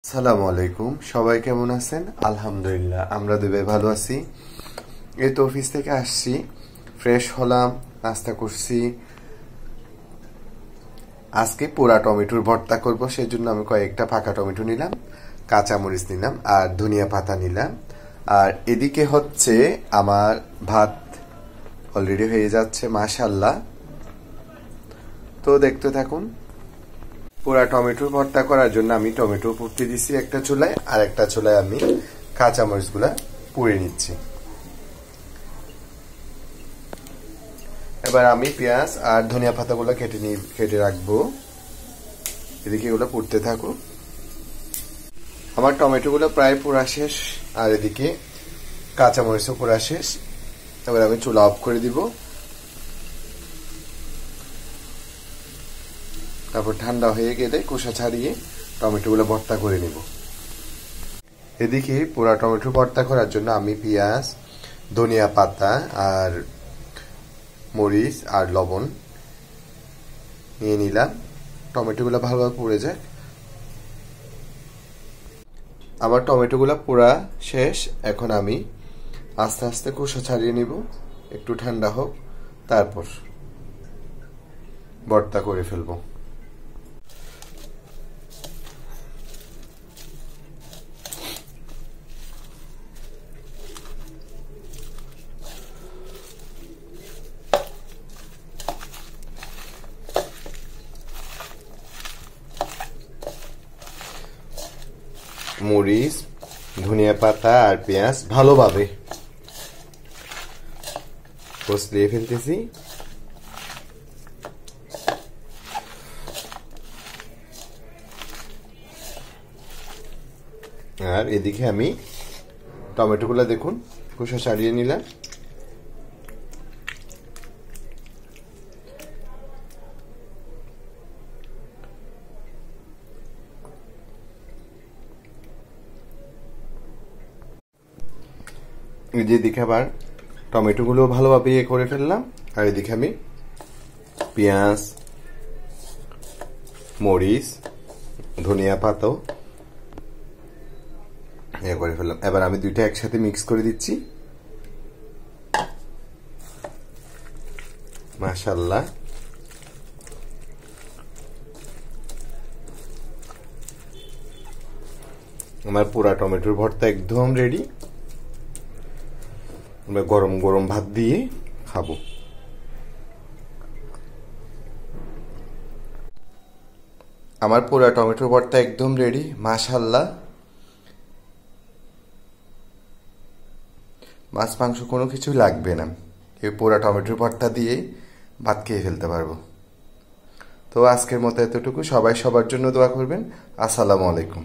আসসালামু আলাইকুম। সবাই কেমন আছেন? আলহামদুলিল্লাহ, আমরা দুবে ভালো আছি। এই তো অফিস থেকে আসছি, ফ্রেশ হলাম, নাস্তা করছি। আজকে পোড়া টমেটোর ভর্তা করব, সেজন্য আমি কয়েকটা পাকা টমেটো নিলাম, কাঁচামরিচ নিলাম আর ধনিয়া পাতা নিলাম। আর এদিকে হচ্ছে আমার ভাত অলরেডি হয়ে যাচ্ছে, মাশাআল্লাহ। তো দেখতে থাকুন। পোড়া টমেটোর ভর্তা করার জন্য আমি টমেটো পুড়তে দিছি একটা চুলায়, আর একটা চুলায় আমি কাঁচামরিচগুলা পুড়ে নিচ্ছি। এবার আমি পেঁয়াজ আর ধনিয়া পাতাগুলো কেটে রাখবো। এদিকে এগুলো পুড়তে থাকুক। আমার টমেটোগুলো প্রায় পোড়া শেষ, আর এদিকে কাঁচামরিচও পোড়া শেষ। এবার আমি চুলা অফ করে দিব, তারপর ঠান্ডা হয়ে গেলে খোসা ছাড়িয়ে টমেটোগুলো ভর্তা করে নিব। এদিকে পোড়া টমেটো ভর্তা করার জন্য আমি পেঁয়াজ, ধনিয়া পাতা আর মরিচ আর লবণ নিয়ে নিলাম। টমেটোগুলো ভালোভাবে পুড়ে যায়। আমার টমেটোগুলো পোড়া শেষ। এখন আমি আস্তে আস্তে খোসা ছাড়িয়ে নিব, একটু ঠান্ডা হোক, তারপর ভর্তা করে ফেলবো। মরিচ, ধনিয়া পাতা আর পেঁয়াজ ভালোভাবে কষলিয়ে ফেলতেছি। আর এদিকে আমি টমেটোগুলো দেখুন খোসা ছাড়িয়ে নিলাম। এদিকে আবার টমেটোগুলো ভালোভাবে করে ফেললাম। আর এদিকে আমি পেঁয়াজ, মরিচ, ধনিয়া পাতাও করে ফেললাম। এবার আমি দুইটা একসাথে মিক্স করে দিচ্ছি। মাশাআল্লাহ, আমার পোড়া টমেটোর ভর্তা একদম রেডি। আমরা গরম গরম ভাত দিয়ে খাবো। আমার পোড়া টমেটোর ভর্তা একদম রেডি, মাশাআল্লাহ। মাছ মাংস কোনো কিছু লাগবে না, এই পোড়া টমেটোর ভর্তা দিয়ে ভাত খেয়ে ফেলতে পারবো। তো আজকের মতো এতটুকু। সবাই সবার জন্য দোয়া করবেন। আসসালামু আলাইকুম।